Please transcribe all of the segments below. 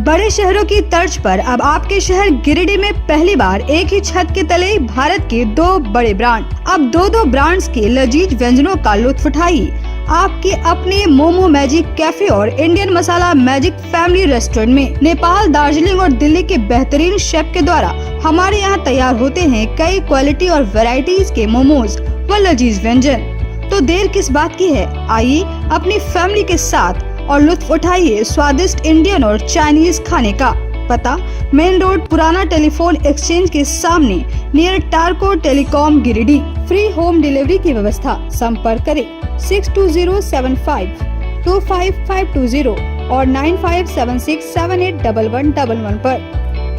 बड़े शहरों की तर्ज पर अब आपके शहर गिरिडीह में पहली बार एक ही छत के तले भारत के दो बड़े ब्रांड। अब दो ब्रांड्स के लजीज व्यंजनों का लुत्फ उठाइए। आपके अपने मोमो मैजिक कैफे और इंडियन मसाला मैजिक फैमिली रेस्टोरेंट में नेपाल, दार्जिलिंग और दिल्ली के बेहतरीन शेफ के द्वारा हमारे यहाँ तैयार होते हैं कई क्वालिटी और वैरायटीज के मोमोज व लजीज व्यंजन। तो देर किस बात की है, आइए अपनी फैमिली के साथ और लुत्फ उठाइए स्वादिष्ट इंडियन और चाइनीज खाने का। पता मेन रोड, पुराना टेलीफोन एक्सचेंज के सामने, near Tarco telecom, Giridih. Free home delivery की व्यवस्था। संपर्क करें 6207525520 और 9576781111 पर।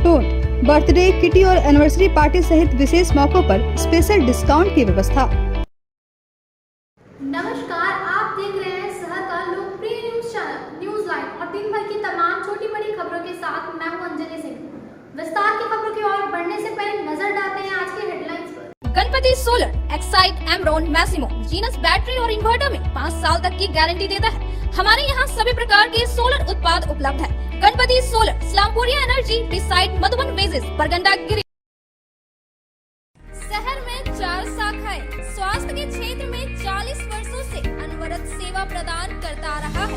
नोट: बर्थडे, किटी और एनिवर्सरी पार्टी सहित विशेष मौकों पर स्पेशल डिस्काउंट की व्यवस्था। नमस्कार, आप देख रहे हैं शहर का लोकप्रिय न्यूज चैनल न्यूज लाइन और दिन भर की तमाम छोटी बड़ी खबरों के साथ मैं हूं अंजलि सिंह। विस्तार की खबरों की ओर बढ़ने से पहले नजर डालते हैं आज के हेडलाइंस पर। Ganpati solar Exide Amaron Maximo Genus battery और इन्वर्टर में 5 साल तक की गारंटी देता है। हमारे यहाँ सभी प्रकार के सोलर उत्पाद उपलब्ध है। Ganpati solar, Islampuria energy, beside Madhuban बेसिस, बरगंडा, गिरी। शहर में 4 शाखाएं स्वास्थ्य के क्षेत्र में 40 वर्षों से अनवरत सेवा प्रदान करता रहा है।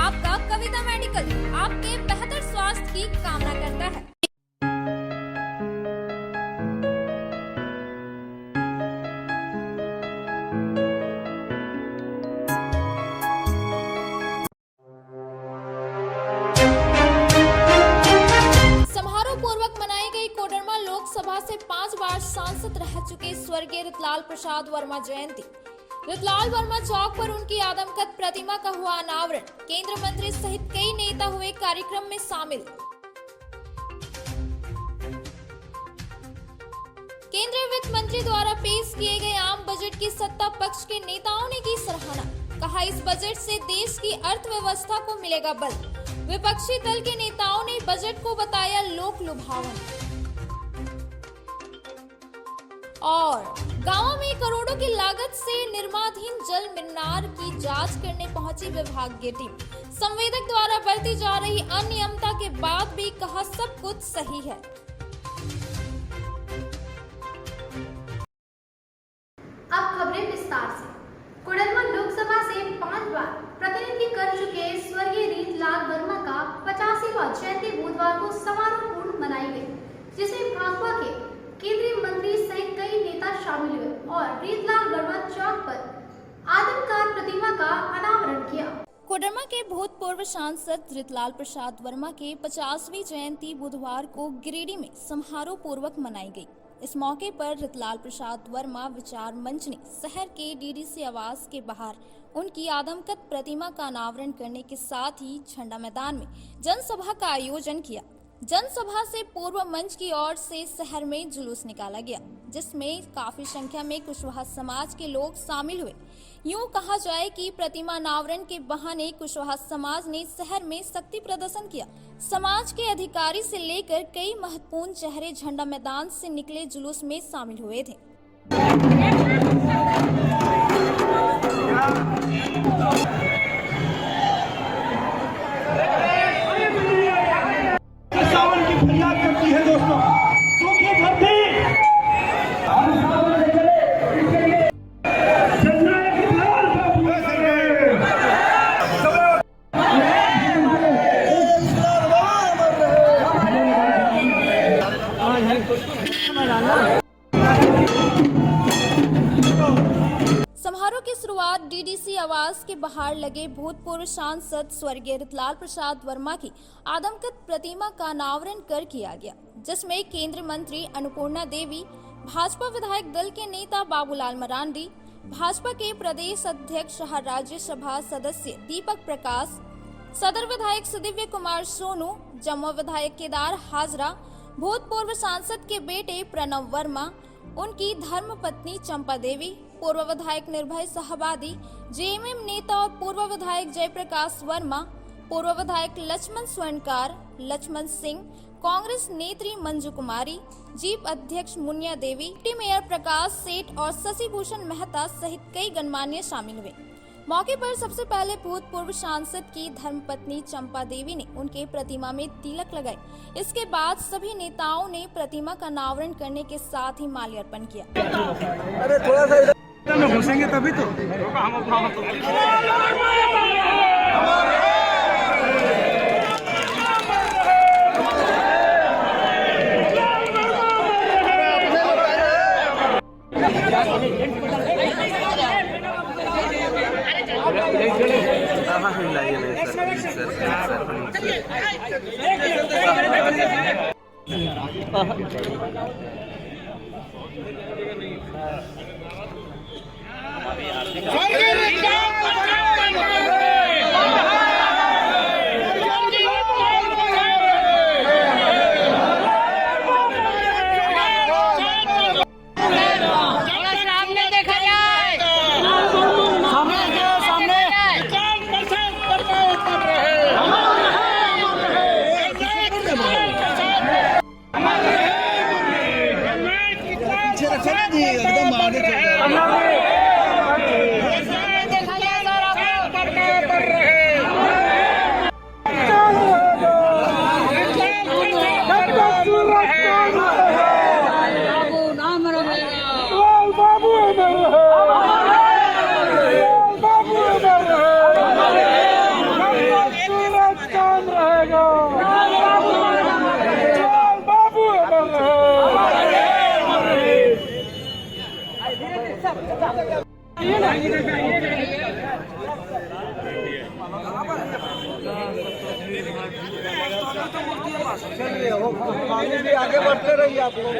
आपका कविता मेडिकल आपके बेहतर स्वास्थ्य की कामना करता है। समारोह पूर्वक मनाई गई कोडरमा लोकसभा से 5 बार सांसद रह चुके स्वर्गीय रितलाल प्रसाद वर्मा जयंती। रितलाल वर्मा चौक पर उनकी आदमकद प्रतिमा का हुआ अनावरण। केंद्र मंत्री सहित कई नेता हुए कार्यक्रम में शामिल। केंद्रीय वित्त मंत्री द्वारा पेश किए गए आम बजट की सत्ता पक्ष के नेताओं ने की सराहना। कहा, इस बजट से देश की अर्थव्यवस्था को मिलेगा बल। विपक्षी दल के नेताओं ने बजट को बताया लोक लुभावन। और गांवों में करोड़ों की लागत से निर्माणाधीन जल मीनार की जांच करने पहुंची विभागीय टीम। संवेदक द्वारा बरती जा रही अनियमितता के बाद भी कहा सब कुछ सही है। अब खबरें विस्तार से। कोडरमा लोकसभा से 5 बार प्रतिनिधित्व कर चुके स्वर्गीय रितलाल वर्मा का 85वां जयंती बुधवार को समारोहपूर्ण मनाई गई, जिसमें भाजपा के केंद्रीय मंत्री सहित कई नेता शामिल हुए और रितलाल वर्मा चौक पर आदमकद प्रतिमा का अनावरण किया। कोडरमा के भूतपूर्व सांसद रितलाल प्रसाद वर्मा के 50वीं जयंती बुधवार को गिरिडीह में समारोह पूर्वक मनाई गई। इस मौके पर रितलाल प्रसाद वर्मा विचार मंच ने शहर के डीडीसी आवास के बाहर उनकी आदमकद प्रतिमा का अनावरण करने के साथ ही झंडा मैदान में जनसभा का आयोजन किया। जनसभा से पूर्व मंच की ओर से शहर में जुलूस निकाला गया, जिसमें काफी संख्या में कुशवाहा समाज के लोग शामिल हुए। यूं कहा जाए कि प्रतिमा अनावरण के बहाने कुशवाहा समाज ने शहर में शक्ति प्रदर्शन किया। समाज के अधिकारी से लेकर कई महत्वपूर्ण चेहरे झंडा मैदान से निकले जुलूस में शामिल हुए थे। फरियाद करती है दोस्तों, क्योंकि समारोह की शुरुआत डीडीसी आवास के बाहर लगे भूतपूर्व सांसद स्वर्गीय रितलाल प्रसाद वर्मा की आदमकद प्रतिमा का अनावरण कर किया गया, जिसमें केंद्रीय मंत्री अन्नपूर्णा देवी, भाजपा विधायक दल के नेता बाबूलाल मरांडी, भाजपा के प्रदेश अध्यक्ष राज्यसभा सदस्य दीपक प्रकाश, सदर विधायक सुदिव्य कुमार सोनू, जम्मू विधायक केदार हाजरा, भूतपूर्व सांसद के बेटे प्रणव वर्मा, उनकी धर्मपत्नी चंपा देवी, पूर्व विधायक निर्भय साहबादी, जेएमएम नेता और पूर्व विधायक जयप्रकाश वर्मा, पूर्व विधायक लक्ष्मण स्वर्णकार, लक्ष्मण सिंह, कांग्रेस नेत्री मंजू कुमारी, जीप अध्यक्ष मुनिया देवी, डिप्टी मेयर प्रकाश सेठ और शशि भूषण मेहता सहित कई गणमान्य शामिल हुए। मौके पर सबसे पहले भूतपूर्व सांसद की धर्मपत्नी चंपा देवी ने उनके प्रतिमा में तिलक लगाई। इसके बाद सभी नेताओं ने प्रतिमा का अनावरण करने के साथ ही माल्यार्पण किया। अरे थोड़ा सा इधर में घुसेंगे तभी तो एकदम आगे चल आगे बढ़ते रहिए आप लोग,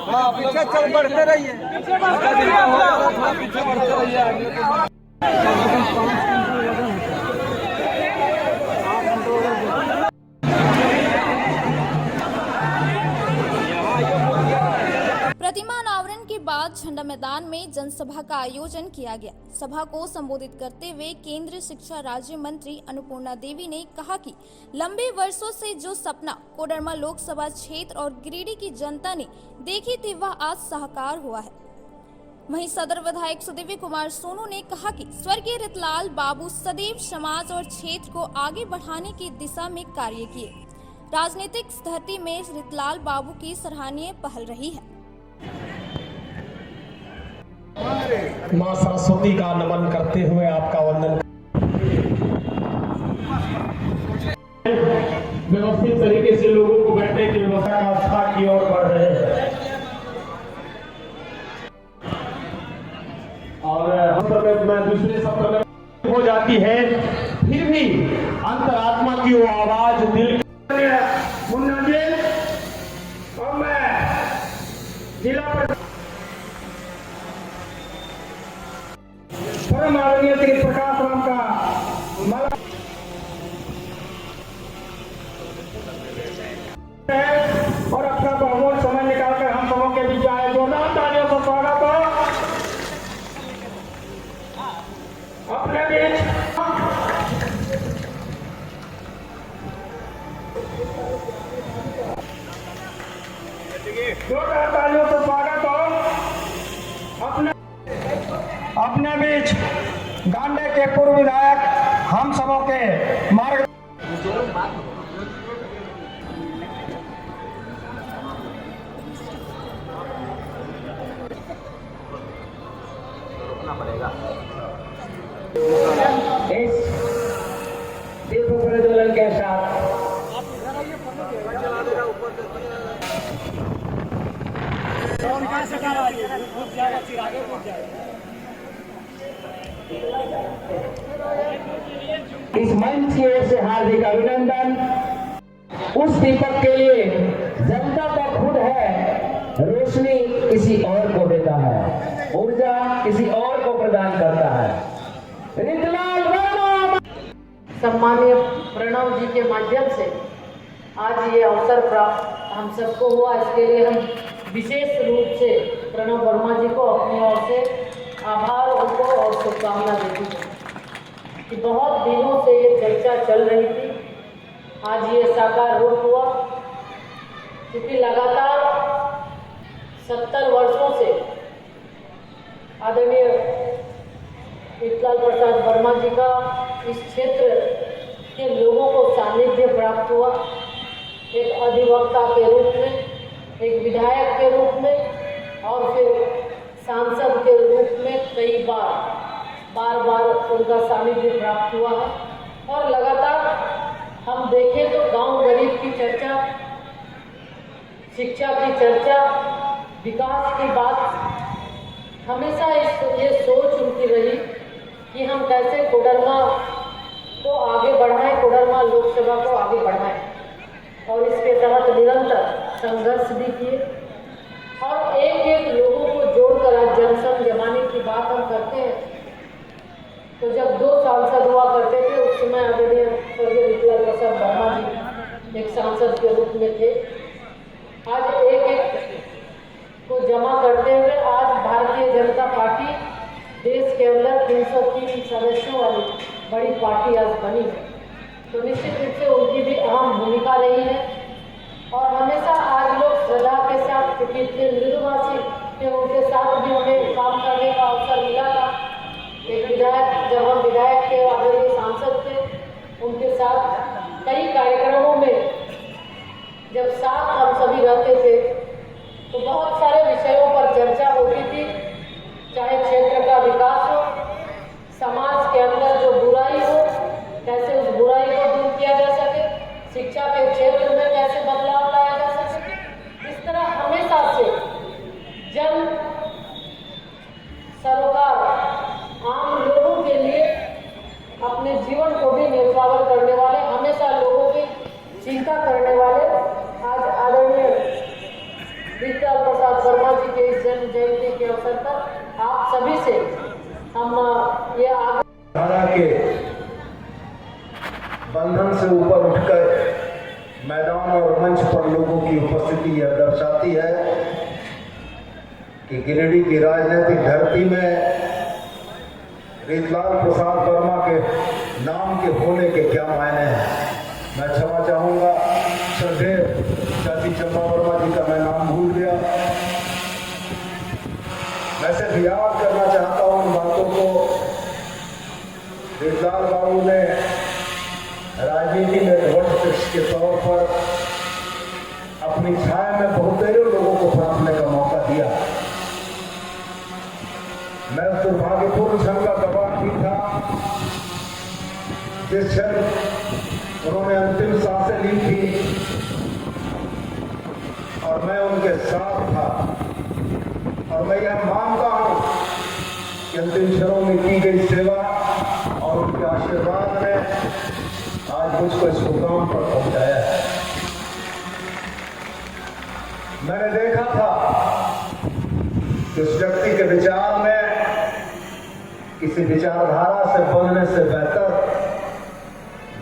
हाँ पीछे चल बढ़ते रहिए, पीछे बढ़ते रहिए आगे। प्रतिमा अनावरण के बाद झंडा मैदान में जनसभा का आयोजन किया गया। सभा को संबोधित करते हुए केंद्रीय शिक्षा राज्य मंत्री अन्नपूर्णा देवी ने कहा कि लंबे वर्षों से जो सपना कोडरमा लोकसभा क्षेत्र और गिरिडीह की जनता ने देखी थी वह आज साकार हुआ है। वहीं सदर विधायक सुदेवी कुमार सोनू ने कहा कि स्वर्गीय रितलाल बाबू सदैव समाज और क्षेत्र को आगे बढ़ाने की दिशा में कार्य किए। राजनीतिक धरती में रितलाल बाबू की सराहनीय पहल रही है। मां सरस्वती का नमन करते हुए आपका वंदन। व्यवस्थित तरीके से लोगों को बैठने की व्यवस्था की ओर बढ़ रहे हैं और मैं दूसरे शब्द में हो जाती है, फिर भी अंतरात्मा की वो आवाज दिल मुन्ना जी और मैं जिला परम आदरणीय श्री प्रकाश राम का माला और अपना बहुमूल्य समय निकालकर हम सबों के बीच आए। जोरदार तालियों से स्वागत हो। अपने बीच जोरदार तालियों से स्वागत हो। अपने बीच गांडे के पूर्व विधायक हम सबों के मार्ग इस दीप प्रज्वलन के साथ इस मंच की ओर से हार्दिक अभिनंदन। उस दीपक के लिए जनता का खुद है, रोशनी किसी और को देता है, ऊर्जा किसी और को प्रदान करता है। रितलाल वर्मा सम्मानीय प्रणव जी के माध्यम से आज ये अवसर प्राप्त हम सबको हुआ, इसके लिए हम विशेष रूप से प्रणव वर्मा जी को अपनी ओर से आभार उनको और शुभकामना देती हूँ कि बहुत दिनों से ये चर्चा चल रही थी, आज ये साकार रूप हुआ। क्योंकि लगातार 70 वर्षों से आदरणीय रीतलाल प्रसाद वर्मा जी का इस क्षेत्र के लोगों को सानिध्य प्राप्त हुआ, एक अधिवक्ता के रूप में, एक विधायक के रूप में और फिर सांसद के रूप में कई बार उनका सानिध्य प्राप्त हुआ है। और लगातार हम देखें तो गांव गरीब की चर्चा, शिक्षा की चर्चा, विकास की बात, हमेशा ये सोच उनकी रही कि हम कैसे कोडरमा को आगे बढ़ाएं, कोडरमा लोकसभा को आगे बढ़ाएं। और इसके तहत निरंतर संघर्ष भी किए और एक लोगों को जोड़कर आज जनसंघ जमाने की बात हम करते हैं तो जब 2 सांसद हुआ करते थे उस समय आदरणीय स्वर्गीय रीतलाल प्रसाद वर्मा जी एक सांसद के रूप में थे। आज एक को जमा करते हुए आज भारतीय जनता पार्टी देश के अंदर 303 सदस्यों वाली बड़ी पार्टी आज बनी है, तो निश्चित रूप से उनकी भी अहम भूमिका रही है। और हमेशा आज लोग श्रद्धा के साथ, क्योंकि इतने मृदुभाषी थे, उनके साथ भी हमें काम करने का अवसर मिला था। एक विधायक, जब हम विधायक के आदरणीय सांसद थे, उनके साथ कई कार्यक्रमों में जब साथ हम सभी रहते थे तो बहुत सारे विषयों पर चर्चा होती थी, चाहे क्षेत्र का विकास हो, समाज के अंदर जो बुराई हो कैसे उस बुराई को दूर किया जा सके, शिक्षा के क्षेत्र में कैसे बदलाव लाया जा सके। इस तरह हमेशा से जन सरोकार, आम लोगों के लिए अपने जीवन को भी न्यौछावर करने वाले, हमेशा लोगों की चिंता करने वाले आज आदरणीय रीतलाल प्रसाद वर्मा जी के इस जन्म जयंती के अवसर पर आप सभी से हम ये धारा के बंधन से ऊपर उठकर मैदान और मंच पर लोगों की उपस्थिति यह दर्शाती है कि गिरिडीह की राजनीतिक धरती में रीतलाल प्रसाद वर्मा के नाम के होने के क्या मायने हैं। मैं क्षमा चाहूँगा, श्रद्धेय चाची चंपा वर्मा जी का मैं नाम भूल गया। मैं सिर्फ याद करना चाहता हूँ उन बातों को। रीतलाल बाबू ने राजनीति में वटवृक्ष के तौर पर अपनी छाया में बहुतेरों लोगों को पनपने का मौका दिया। मैं उस दुर्भाग्यपूर्ण क्षण का गवाह भी था जिस क्षण उन्होंने अंतिम सांसें ली थी और मैं उनके साथ था। और मैं यह मानता हूं कि अंतिम क्षणों में की गई सेवा और उनके आशीर्वाद ने आज मुझको इस मुकाम पर पहुंचाया है। मैंने देखा था कि उस व्यक्ति के विचार में किसी विचारधारा से बनने से बेहतर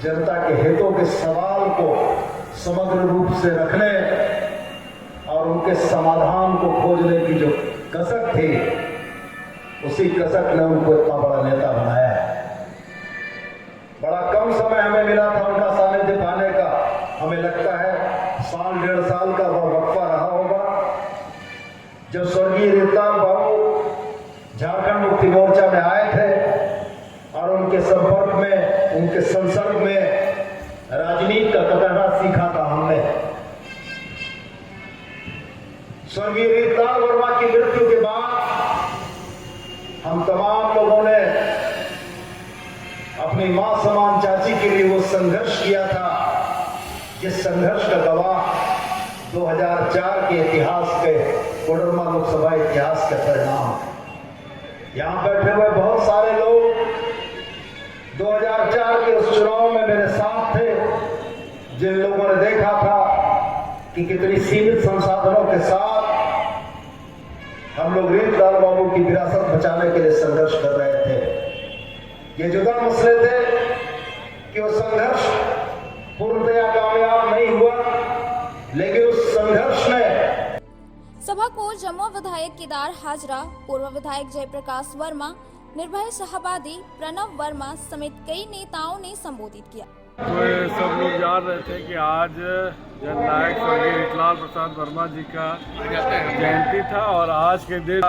जनता के हितों के सवाल को समग्र रूप से रखने और उनके समाधान को खोजने की जो कसक थी, उसी कसक ने उनको इतना बड़ा नेता बनाया है। बड़ा कम समय हमें मिला था उनका सानिध्य पाने का। हमें लगता है 1.5 साल का वह वक्फा रहा होगा जब स्वर्गीय रीतलाल बाबू झारखंड मुक्ति मोर्चा में आए थे और उनके संपर्क में, उनके संसर्ग में राजनीति का कतरना सीखा था हमने। स्वर्गीय रीतलाल वर्मा की मृत्यु के बाद हम तमाम लोगों ने अपनी मां समान चाची के लिए वो संघर्ष किया था जिस संघर्ष का गवाह 2004 के इतिहास के, कोडरमा लोकसभा इतिहास के परिणाम। यहां बैठे हुए बहुत सारे लोग 2004 के उस चुनाव में मेरे साथ थे, जिन लोगों ने देखा था कि कितनी सीमित संसाधनों के साथ हम लोग रीतलाल बाबू की विरासत बचाने के लिए संघर्ष कर रहे थे। ये जुदा मसले थे कि वो संघर्ष पूर्णतया कामयाब नहीं हुआ, लेकिन उस संघर्ष में सभा को जमुआ विधायक केदार हाजरा, पूर्व विधायक जयप्रकाश वर्मा, निर्भय शाहबादी, प्रणव वर्मा समेत कई नेताओं ने संबोधित किया। तो सब लोग जान रहे थे कि आज जननायक स्वर्गीय रीतलाल प्रसाद वर्मा जी का जयंती था और आज के दिन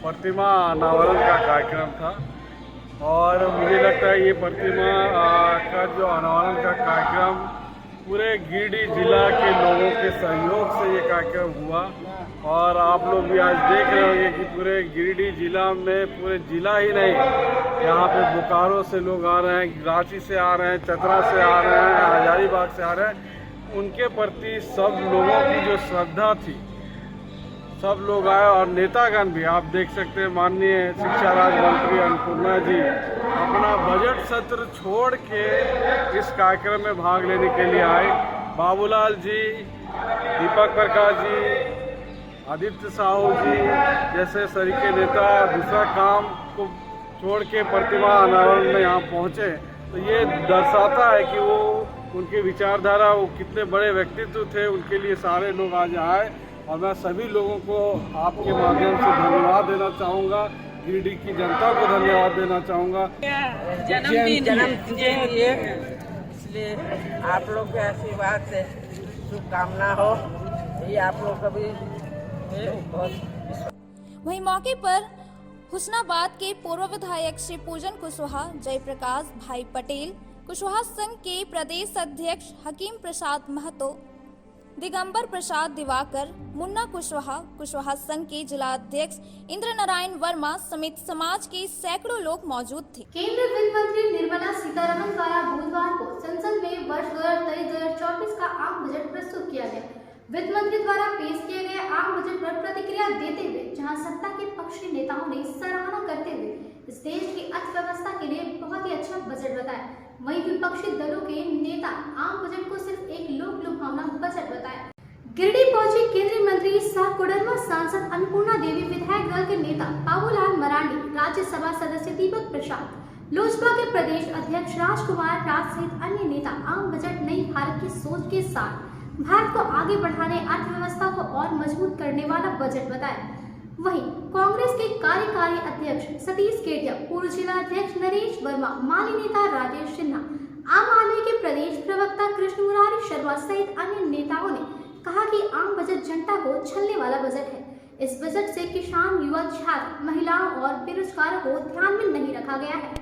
प्रतिमा अनावरण का कार्यक्रम था। और मुझे लगता है ये प्रतिमा का जो अनावरण का कार्यक्रम पूरे गिरिडीह जिला के लोगों के सहयोग से ये कार्यक्रम हुआ। और आप लोग भी आज देख रहे होंगे कि पूरे गिरिडीह जिला में, पूरे जिला ही नहीं, यहाँ पे बोकारो से लोग आ रहे हैं, रांची से आ रहे हैं, चतरा से आ रहे हैं, हजारीबाग से आ रहे हैं। उनके प्रति सब लोगों की जो श्रद्धा थी, सब लोग आए। और नेतागण भी आप देख सकते हैं, माननीय शिक्षा राज्य मंत्री अन्नपूर्णा जी अपना बजट सत्र छोड़ के इस कार्यक्रम में भाग लेने के लिए आए। बाबूलाल जी, दीपक प्रकाश जी, आदित्य साहू जी जैसे सरीके नेता दूसरा काम को छोड़ के प्रतिमा अनावरण में यहाँ पहुँचे, तो ये दर्शाता है कि वो उनकी विचारधारा, वो कितने बड़े व्यक्तित्व थे। उनके लिए सारे लोग आज आए और मैं सभी लोगों को आपके माध्यम से धन्यवाद देना चाहूँगा, गिरिडीह की जनता को धन्यवाद देना चाहूँगा। जन्मदिन ये, इसलिए आप लोग के आशीर्वाद से शुभकामना हो, ये आप लोग कभी बहुत। वहीं मौके पर हुस्नाबाद के पूर्व विधायक श्री पूजन कुशवाहा, जयप्रकाश भाई पटेल, कुशवाहा संघ के प्रदेश अध्यक्ष हकीम प्रसाद महतो, दिगंबर प्रसाद दिवाकर, मुन्ना कुशवाहा, कुशवाहा संघ के जिला अध्यक्ष इंद्र नारायण वर्मा समेत समाज के सैकड़ों लोग मौजूद थे। केंद्रीय वित्त मंत्री निर्मला सीतारमण द्वारा बुधवार को संसद में वर्ष 2023-2024 का आम बजट प्रस्तुत किया गया। वित्त मंत्री द्वारा पेश किए गए आम बजट पर प्रतिक्रिया देते हुए जहां सत्ता के पक्षी नेताओं ने सराहना करते हुए इस देश की अर्थव्यवस्था के लिए बहुत ही अच्छा बजट बताया, वहीं विपक्षी दलों के नेता आम बजट को सिर्फ एक लोक लुभावना बजट बताया। गिरिडीह पहुंचे केंद्रीय मंत्री सह कोडरमा सांसद अन्नपूर्णा देवी, विधायक दल के नेता बाबूलाल मरांडी, राज्यसभा सदस्य दीपक प्रसाद, लोजपा के प्रदेश अध्यक्ष राजकुमार राज सहित अन्य नेता आम बजट नई भारत की सोच के साथ भारत को आगे बढ़ाने, अर्थव्यवस्था को और मजबूत करने वाला बजट बताया। वहीं कांग्रेस के कार्यकारी अध्यक्ष सतीश केडिया, पूर्व जिला अध्यक्ष नरेश वर्मा, माली नेता राजेश सिन्हा, आम आदमी के प्रदेश प्रवक्ता कृष्ण मुरारी शर्मा सहित अन्य नेताओं ने कहा कि आम बजट जनता को छलने वाला बजट है। इस बजट से किसान, युवा, छात्र, महिलाओं और बेरोजगारों को ध्यान में नहीं रखा गया है।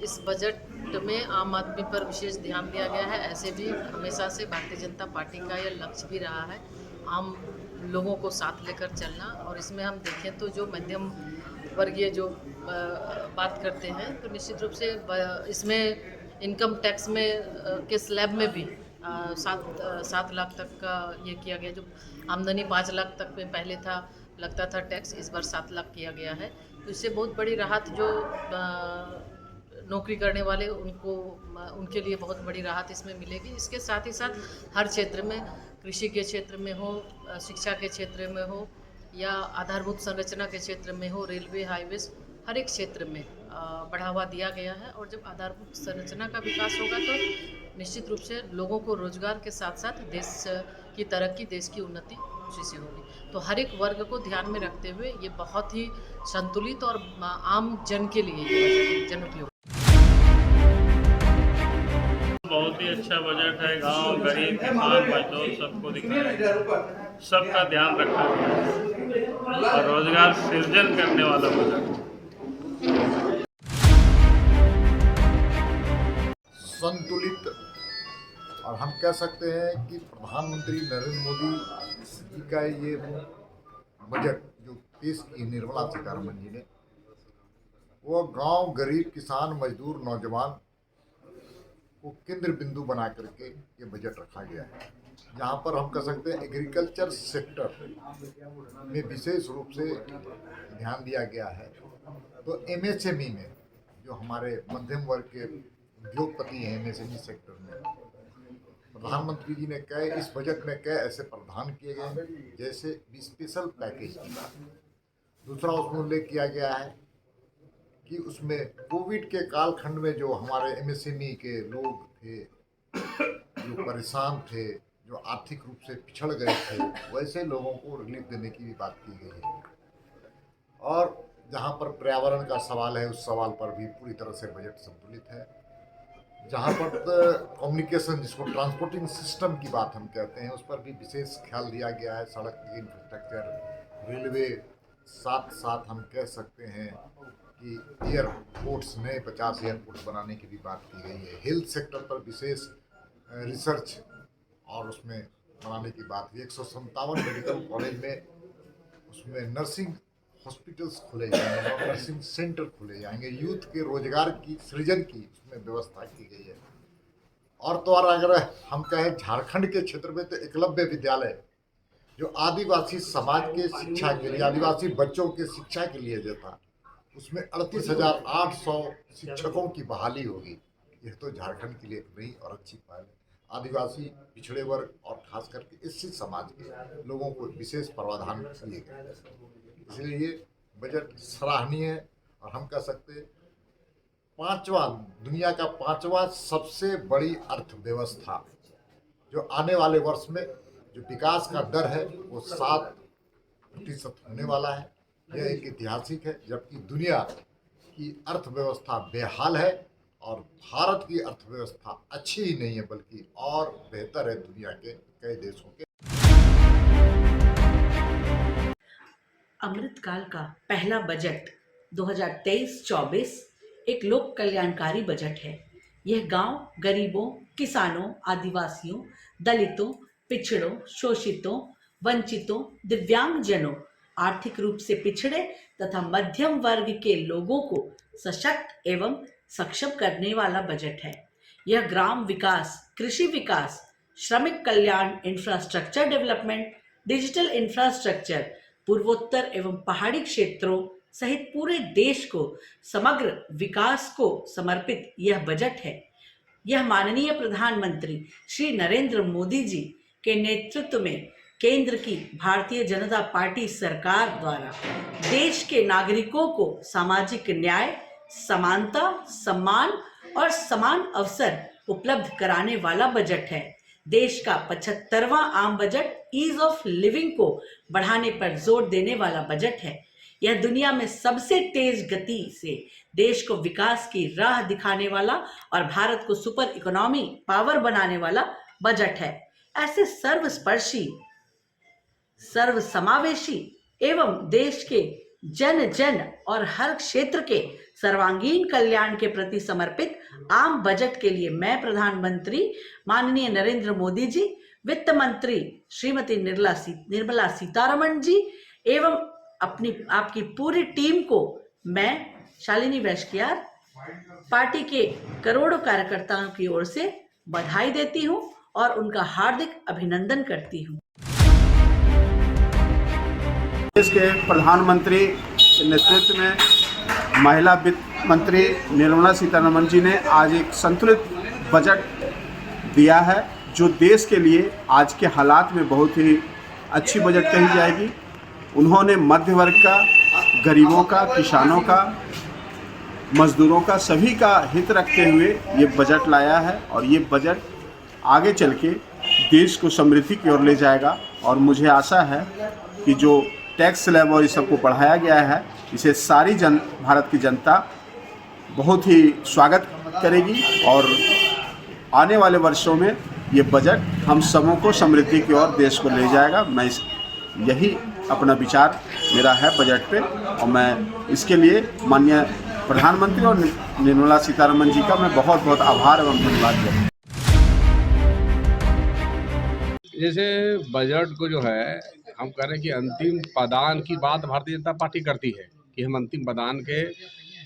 इस बजट में आम आदमी पर विशेष ध्यान दिया गया है। ऐसे भी हमेशा से भारतीय जनता पार्टी का यह लक्ष्य भी रहा है, आम लोगों को साथ लेकर चलना। और इसमें हम देखें तो जो मध्यम वर्गीय जो बात करते हैं, तो निश्चित रूप से इसमें इनकम टैक्स में के स्लैब में भी 7 लाख तक का ये किया गया। जो आमदनी 5 लाख तक में पहले था, लगता था टैक्स, इस बार 7 लाख किया गया है। तो इससे बहुत बड़ी राहत जो नौकरी करने वाले उनके लिए बहुत बड़ी राहत इसमें मिलेगी। इसके साथ ही साथ हर क्षेत्र में, कृषि के क्षेत्र में हो, शिक्षा के क्षेत्र में हो या आधारभूत संरचना के क्षेत्र में हो, रेलवे, हाईवेज, हर एक क्षेत्र में बढ़ावा दिया गया है। और जब आधारभूत संरचना का विकास होगा तो निश्चित रूप से लोगों को रोजगार के साथ साथ देश की तरक्की, देश की उन्नति उसी से होगी। तो हर एक वर्ग को ध्यान में रखते हुए ये बहुत ही संतुलित और आम जन के लिए ये जनोपयोगी। बहुत ही अच्छा बजट है। गांव, गरीब, किसान, मजदूर सबको दिखाया, सबका ध्यान रखा गया और रोजगार सृजन करने वाला बजट। संतुलित, और हम कह सकते हैं कि प्रधानमंत्री नरेंद्र मोदी जी का ये बजट जो पेश की निर्मला सीतारमण जी ने, वो गांव, गरीब, किसान, मजदूर, नौजवान को केंद्र बिंदु बना करके ये बजट रखा गया है। जहाँ पर हम कह सकते हैं एग्रीकल्चर सेक्टर में विशेष रूप से ध्यान दिया गया है। तो एमएसएमई में जो हमारे मध्यम वर्ग के उद्योगपति हैं एमएसएमई सेक्टर में, प्रधानमंत्री जी ने इस बजट में ऐसे प्रावधान किए गए हैं जैसे स्पेशल पैकेज की बात। दूसरा उसमें उल्लेख किया गया है कि उसमें कोविड के कालखंड में जो हमारे एमएसएमई के लोग थे, जो परेशान थे, जो आर्थिक रूप से पिछड़ गए थे, वैसे लोगों को रिलीफ देने की भी बात की गई है। और जहाँ पर पर्यावरण का सवाल है, उस सवाल पर भी पूरी तरह से बजट संतुलित है। जहाँ पर कम्युनिकेशन, जिसको ट्रांसपोर्टिंग सिस्टम की बात हम कहते हैं, उस पर भी विशेष ख्याल दिया गया है। सड़क की इंफ्रास्ट्रक्चर, रेलवे, साथ साथ हम कह सकते हैं कि एयरपोर्ट्स, नए 50 एयरपोर्ट बनाने की भी बात की गई है। हेल्थ सेक्टर पर विशेष रिसर्च और उसमें बनाने की बात हुई। 157 मेडिकल कॉलेज में, उसमें नर्सिंग हॉस्पिटल्स खोले जाएंगे और नर्सिंग सेंटर खोले जाएंगे। यूथ के रोजगार की सृजन की उसमें व्यवस्था की गई है। और तो और अगर हम कहें झारखंड के क्षेत्र में, तो एकलव्य विद्यालय जो आदिवासी समाज के शिक्षा के लिए, आदिवासी बच्चों के शिक्षा के लिए जो था, उसमें 38,800 शिक्षकों की बहाली होगी। यह तो झारखंड के लिए एक नई और अच्छी पहल है। आदिवासी, पिछड़े वर्ग और खास करके एससी समाज के लोगों को विशेष प्रावधान किए गए, इसलिए ये बजट सराहनीय है। और हम कह सकते हैं दुनिया का 5वां सबसे बड़ी अर्थव्यवस्था, जो आने वाले वर्ष में जो विकास का दर है वो 7% होने वाला है। यह एक ऐतिहासिक है, जबकि दुनिया की अर्थव्यवस्था बेहाल है और भारत की अर्थव्यवस्था अच्छी ही नहीं है, बल्कि और बेहतर है दुनिया के कई देशों के। अमृतकाल का पहला बजट 2023-24 एक लोक कल्याणकारी बजट है। यह गांव, गरीबों, किसानों, आदिवासियों, दलितों, पिछड़ों, शोषितों, वंचितों, दिव्यांगजनों, आर्थिक रूप से पिछड़े तथा मध्यम वर्ग के लोगों को सशक्त एवं सक्षम करने वाला बजट है। यह ग्राम विकास, कृषि विकास, श्रमिक कल्याण, इंफ्रास्ट्रक्चर डेवलपमेंट, डिजिटल इंफ्रास्ट्रक्चर, पूर्वोत्तर एवं पहाड़ी क्षेत्रों सहित पूरे देश को समग्र विकास को समर्पित यह बजट है। यह माननीय प्रधानमंत्री श्री नरेंद्र मोदी जी के नेतृत्व में केंद्र की भारतीय जनता पार्टी सरकार द्वारा देश के नागरिकों को सामाजिक न्याय, समानता, सम्मान और समान अवसर उपलब्ध कराने वाला बजट है। देश का 75वां आम बजट ईज ऑफ लिविंग को बढ़ाने पर जोर देने वाला बजट है। यह दुनिया में सबसे तेज गति से देश को विकास की राह दिखाने वाला और भारत को सुपर इकोनॉमी पावर बनाने वाला बजट है। ऐसे सर्वस्पर्शी, सर्वसमावेशी एवं देश के जन जन और हर क्षेत्र के सर्वांगीण कल्याण के प्रति समर्पित आम बजट के लिए मैं प्रधानमंत्री माननीय नरेंद्र मोदी जी, वित्त मंत्री श्रीमती निर्मला सीतारमण जी एवं आपकी पूरी टीम को मैं शालिनी वैश्कियार पार्टी के करोड़ों कार्यकर्ताओं की ओर से बधाई देती हूं और उनका हार्दिक अभिनंदन करती हूं। देश के प्रधानमंत्री के नेतृत्व में महिला वित्त मंत्री निर्मला सीतारमण जी ने आज एक संतुलित बजट दिया है, जो देश के लिए आज के हालात में बहुत ही अच्छी बजट कही जाएगी। उन्होंने मध्य वर्ग का, गरीबों का, किसानों का, मजदूरों का, सभी का हित रखते हुए ये बजट लाया है और ये बजट आगे चल के देश को समृद्धि की ओर ले जाएगा। और मुझे आशा है कि जो टैक्स स्लैब और इस सबको बढ़ाया गया है, इसे सारी भारत की जनता बहुत ही स्वागत करेगी और आने वाले वर्षों में ये बजट हम सबों को समृद्धि की ओर देश को ले जाएगा। मैं यही अपना विचार मेरा है बजट पे और मैं इसके लिए माननीय प्रधानमंत्री और निर्मला सीतारमण जी का मैं बहुत बहुत आभार एवं धन्यवाद करता हूँ। जैसे बजट को जो है हम कह रहे हैं कि अंतिम पदान की बात भारतीय जनता पार्टी करती है कि हम अंतिम पदान के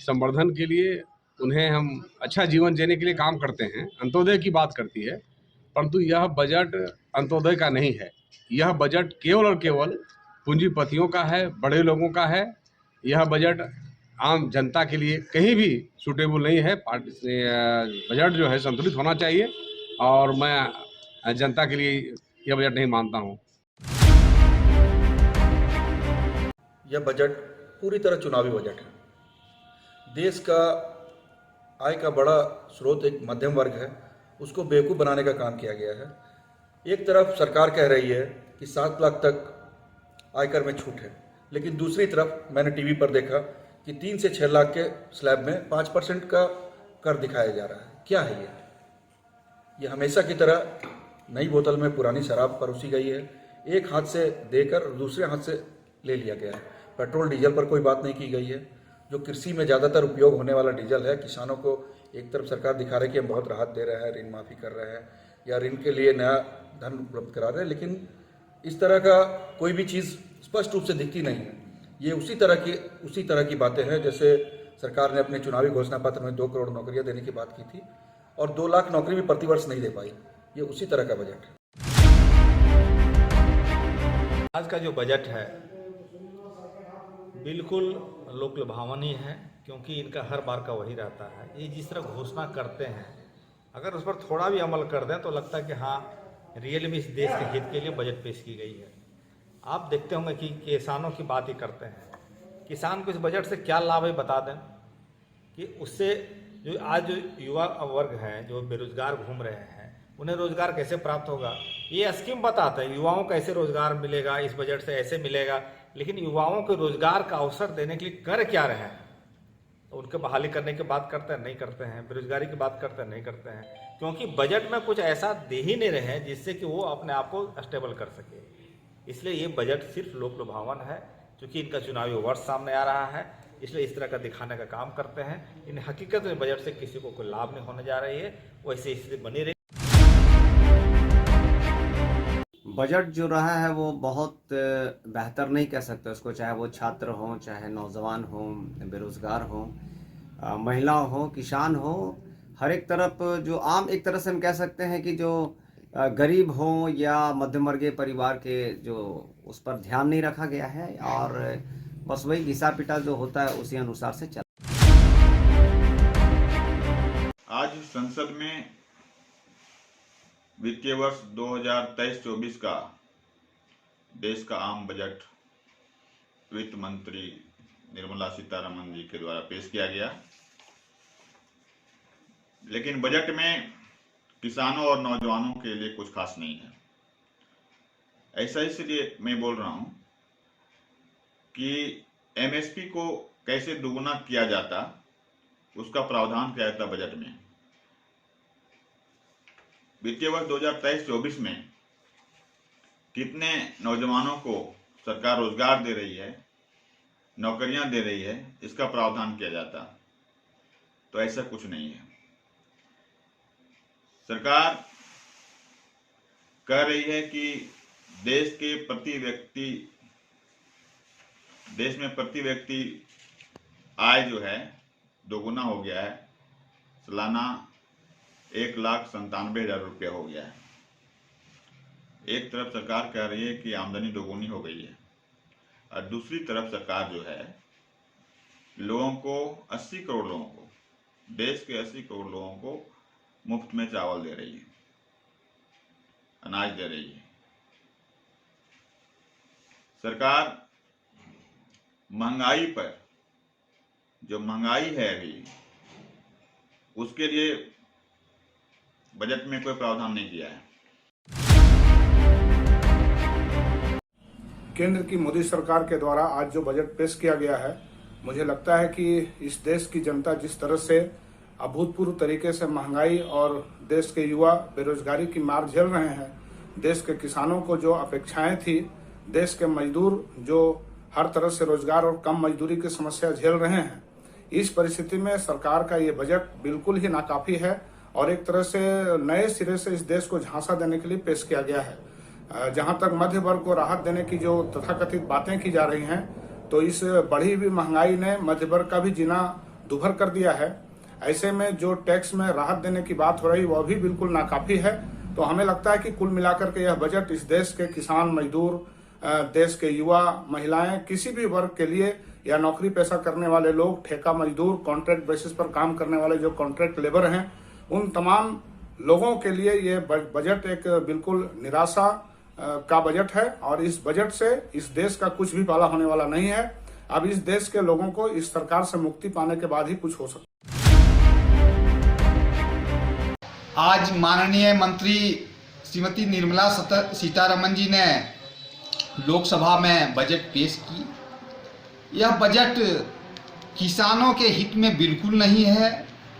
संवर्धन के लिए उन्हें हम अच्छा जीवन जीने के लिए काम करते हैं, अंत्योदय की बात करती है। परंतु यह बजट अंत्योदय का नहीं है। यह बजट केवल और केवल पूंजीपतियों का है, बड़े लोगों का है। यह बजट आम जनता के लिए कहीं भी सूटेबल नहीं है। बजट जो है संतुलित होना चाहिए और मैं जनता के लिए यह बजट नहीं मानता हूँ। यह बजट पूरी तरह चुनावी बजट है। देश का आय का बड़ा स्रोत एक मध्यम वर्ग है, उसको बेवकूफ़ बनाने का काम किया गया है। एक तरफ सरकार कह रही है कि 7 लाख तक आयकर में छूट है, लेकिन दूसरी तरफ मैंने टीवी पर देखा कि 3 से 6 लाख के स्लैब में 5% का कर दिखाया जा रहा है। क्या है ये? ये हमेशा की तरह नई बोतल में पुरानी शराब परोसी गई है। एक हाथ से देकर दूसरे हाथ से ले लिया गया है। पेट्रोल डीजल पर कोई बात नहीं की गई है। जो कृषि में ज़्यादातर उपयोग होने वाला डीजल है, किसानों को एक तरफ सरकार दिखा रही है कि हम बहुत राहत दे रहे हैं, ऋण माफ़ी कर रहे हैं या ऋण के लिए नया धन उपलब्ध करा रहे हैं, लेकिन इस तरह का कोई भी चीज़ स्पष्ट रूप से दिखती नहीं है। ये उसी तरह की बातें हैं जैसे सरकार ने अपने चुनावी घोषणा पत्र में 2 करोड़ नौकरियां देने की बात की थी और 2 लाख नौकरी भी प्रतिवर्ष नहीं दे पाई। ये उसी तरह का बजट है। आज का जो बजट है बिल्कुल लोक लुभावनी है, क्योंकि इनका हर बार का वही रहता है। ये जिस तरह घोषणा करते हैं, अगर उस पर थोड़ा भी अमल कर दें तो लगता है कि हाँ, रियल में इस देश के हित के लिए बजट पेश की गई है। आप देखते होंगे कि किसानों की बात ही करते हैं। किसान को इस बजट से क्या लाभ है बता दें कि उससे जो आज जो युवा वर्ग है, जो बेरोजगार घूम रहे हैं, उन्हें रोजगार कैसे प्राप्त होगा। ये स्कीम बताते हैं युवाओं को ऐसे रोजगार मिलेगा, इस बजट से ऐसे मिलेगा, लेकिन युवाओं को रोजगार का अवसर देने के लिए कर क्या रहे हैं। तो उनके बहाली करने की बात करते हैं, नहीं करते हैं। बेरोजगारी की बात करते हैं, नहीं करते हैं, क्योंकि बजट में कुछ ऐसा दे ही नहीं रहे हैं जिससे कि वो अपने आप को स्टेबल कर सके। इसलिए ये बजट सिर्फ लोक लुभावन है, क्योंकि इनका चुनावी वर्ष सामने आ रहा है, इसलिए इस तरह का दिखाने का काम करते हैं। इन हकीकत में बजट से किसी को कोई लाभ नहीं होने जा रही है, वैसे स्थिति बनी रही। बजट जो रहा है वो बहुत बेहतर नहीं कह सकते उसको, चाहे वो छात्र हों, चाहे नौजवान हों, बेरोजगार हों, महिला हो, किसान हो, हर एक तरफ जो आम एक तरह से हम कह सकते हैं कि जो गरीब हो या मध्यम वर्गीय परिवार के जो उस पर ध्यान नहीं रखा गया है और बस वही घिसा पिटा जो होता है उसी अनुसार से चल। आज संसद में वित्तीय वर्ष 2023-24 का देश का आम बजट वित्त मंत्री निर्मला सीतारमण जी के द्वारा पेश किया गया। लेकिन बजट में किसानों और नौजवानों के लिए कुछ खास नहीं है। ऐसा इसलिए मैं बोल रहा हूं कि एमएसपी को कैसे दोगुना किया जाता, उसका प्रावधान किया जाता बजट में। वित्तीय वर्ष 2023-24 में कितने नौजवानों को सरकार रोजगार दे रही है, नौकरियां दे रही है, इसका प्रावधान किया जाता। तो ऐसा कुछ नहीं है। सरकार कह रही है कि देश में प्रति व्यक्ति आय जो है दोगुना हो गया है, सालाना 1,97,000 रुपया हो गया है। एक तरफ सरकार कह रही है कि आमदनी दोगुनी हो गई है और दूसरी तरफ सरकार जो है लोगों को 80 करोड़ लोगों को, देश के 80 करोड़ लोगों को मुफ्त में चावल दे रही है, अनाज दे रही है। सरकार महंगाई पर, जो महंगाई है अभी, उसके लिए बजट में कोई प्रावधान नहीं किया है। केंद्र की मोदी सरकार के द्वारा आज जो बजट पेश किया गया है, मुझे लगता है कि इस देश की जनता जिस तरह से अभूतपूर्व तरीके से महंगाई और देश के युवा बेरोजगारी की मार झेल रहे हैं, देश के किसानों को जो अपेक्षाएं थी, देश के मजदूर जो हर तरह से रोजगार और कम मजदूरी की समस्या झेल रहे हैं, इस परिस्थिति में सरकार का ये बजट बिल्कुल ही नाकाफी है और एक तरह से नए सिरे से इस देश को झांसा देने के लिए पेश किया गया है। जहां तक मध्य वर्ग को राहत देने की जो तथाकथित बातें की जा रही हैं, तो इस बढ़ी हुई महंगाई ने मध्य वर्ग का भी जीना दुभर कर दिया है। ऐसे में जो टैक्स में राहत देने की बात हो रही वह भी बिल्कुल नाकाफी है। तो हमें लगता है कि कुल मिलाकर के यह बजट इस देश के किसान, मजदूर, देश के युवा, महिलाएं, किसी भी वर्ग के लिए या नौकरी पेशा करने वाले लोग, ठेका मजदूर, कॉन्ट्रैक्ट बेसिस पर काम करने वाले जो कॉन्ट्रैक्ट लेबर हैं, उन तमाम लोगों के लिए ये बजट एक बिल्कुल निराशा का बजट है और इस बजट से इस देश का कुछ भी भला होने वाला नहीं है। अब इस देश के लोगों को इस सरकार से मुक्ति पाने के बाद ही कुछ हो सकता है। आज माननीय मंत्री श्रीमती निर्मला सीतारमण जी ने लोकसभा में बजट पेश की। यह बजट किसानों के हित में बिल्कुल नहीं है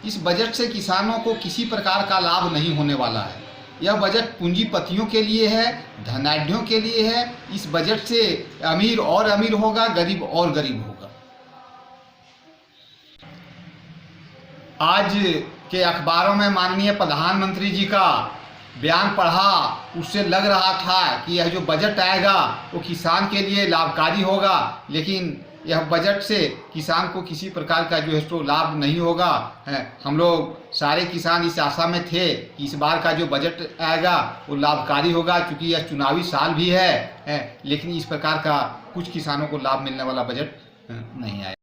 इस बजट से किसानों को किसी प्रकार का लाभ नहीं होने वाला है। यह बजट पूंजीपतियों के लिए है, धनाढ्यों के लिए है। इस बजट से अमीर और अमीर होगा, गरीब और गरीब होगा। आज के अखबारों में माननीय प्रधानमंत्री जी का बयान पढ़ा, उससे लग रहा था कि यह जो बजट आएगा वो किसान के लिए लाभकारी होगा, लेकिन यह बजट से किसान को किसी प्रकार का जो है तो लाभ नहीं होगा। हम लोग सारे किसान इस आशा में थे कि इस बार का जो बजट आएगा वो लाभकारी होगा, क्योंकि यह चुनावी साल भी है, लेकिन इस प्रकार का कुछ किसानों को लाभ मिलने वाला बजट नहीं आया।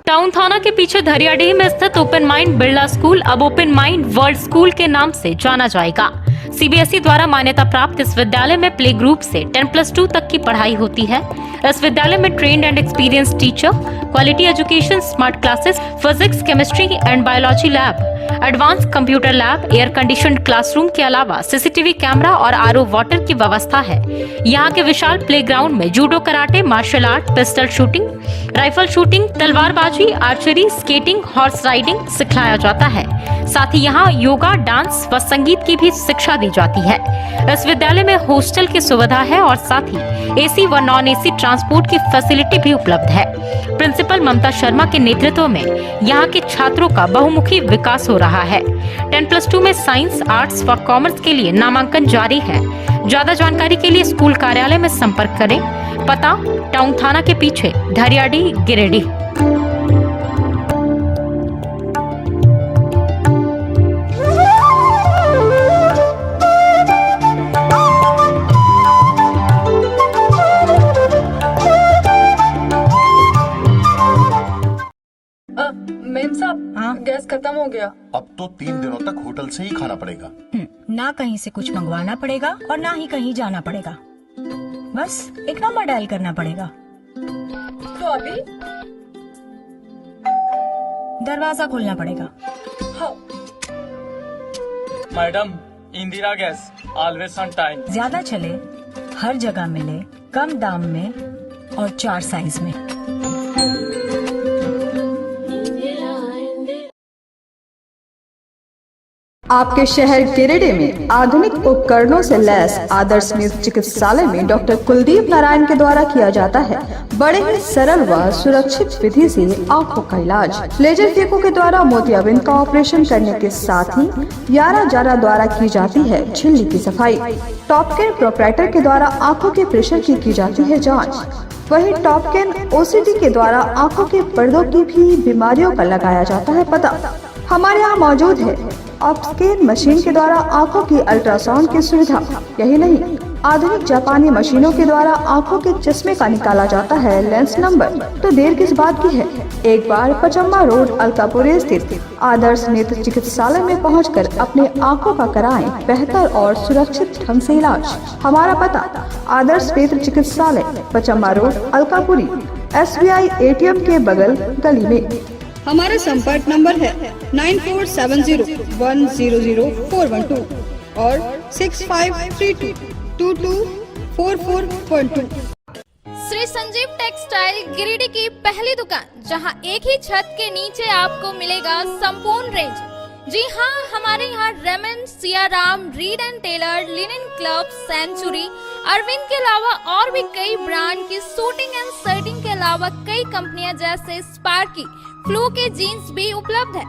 टाउन थाना के पीछे धरियाडीह में स्थित ओपन माइंड बिरला स्कूल अब ओपन माइंड वर्ल्ड स्कूल के नाम से जाना जाएगा। सीबीएसई द्वारा मान्यता प्राप्त इस विद्यालय में प्ले ग्रुप से 10+2 तक की पढ़ाई होती है। इस विद्यालय में trained and experience teacher, quality education, smart classes, physics, chemistry and biology lab, advance computer lab, air conditioned classroom के अलावा सीसीटीवी कैमरा और आरओ वाटर की व्यवस्था है। यहाँ के विशाल प्लेग्राउंड में judo, karate, martial art, pistol shooting, rifle shooting, तलवारबाजी, आर्चरी, स्केटिंग, हॉर्स राइडिंग सिखाया जाता है। साथ ही यहाँ योगा, डांस व संगीत की भी शिक्षा दी जाती है। इस विद्यालय में हॉस्टल की सुविधा है और साथ ही एसी व नॉन एसी ट्रांसपोर्ट की फैसिलिटी भी उपलब्ध है। प्रिंसिपल ममता शर्मा के नेतृत्व में यहाँ के छात्रों का बहुमुखी विकास हो रहा है। 10+2 में साइंस, आर्ट्स व कॉमर्स के लिए नामांकन जारी है। ज्यादा जानकारी के लिए स्कूल कार्यालय में संपर्क करें। पता टाउन थाना के पीछे, धरियाडीह, गिरिडीह। मेम साहब, गैस खत्म हो गया। अब तो 3 दिनों तक होटल से ही खाना पड़ेगा। ना कहीं से कुछ मंगवाना पड़ेगा और ना ही कहीं जाना पड़ेगा। बस एक नंबर डायल करना पड़ेगा। तो अभी दरवाजा खोलना पड़ेगा। हाँ। Madam, Indira gas always on time. ज्यादा चले, हर जगह मिले, कम दाम में और 4 साइज में। आपके शहर गिरिडीह में आधुनिक उपकरणों से लैस आदर्श नेत्र चिकित्सालय में डॉक्टर कुलदीप नारायण के द्वारा किया जाता है बड़े ही सरल व सुरक्षित विधि से आंखों का इलाज। लेजर फेको के द्वारा मोतियाबिंद का ऑपरेशन करने के साथ ही यारा जारा द्वारा की जाती है झिल्ली की सफाई। टॉपकेन प्रोपराइटर के द्वारा आंखों के प्रेशर की जाती है जाँच। वही टॉपकेन ओसीडी के द्वारा आंखों के पर्दों की भी बीमारियों का लगाया जाता है पता। हमारे यहाँ मौजूद है ऑप्स्केन मशीन के द्वारा आंखों की अल्ट्रासाउंड की सुविधा। यही नहीं, आधुनिक जापानी मशीनों के द्वारा आंखों के चश्मे का निकाला जाता है लेंस नंबर। तो देर किस बात की है, एक बार पचम्मा रोड, अलकापुरी स्थित आदर्श नेत्र चिकित्सालय में पहुंचकर अपने आंखों का कराएं बेहतर और सुरक्षित ढंग से इलाज। हमारा पता आदर्श नेत्र चिकित्सालय, Pachamba road, Alkapuri, SBI ATM के बगल गली में। हमारा संपर्क नंबर है 9470100412 और 6532224412। श्री संजीव टेक्सटाइल गिरिडीह की पहली दुकान, जहां एक ही छत के नीचे आपको मिलेगा संपूर्ण रेंज। जी हाँ, हमारे यहाँ Raymond, Siyaram, Reid and Taylor, linen club, century, Arvind के अलावा और भी कई ब्रांड की सूटिंग एंड शर्टिंग के अलावा कई कंपनियां जैसे स्पार्की, फ्लो के जीन्स भी उपलब्ध है।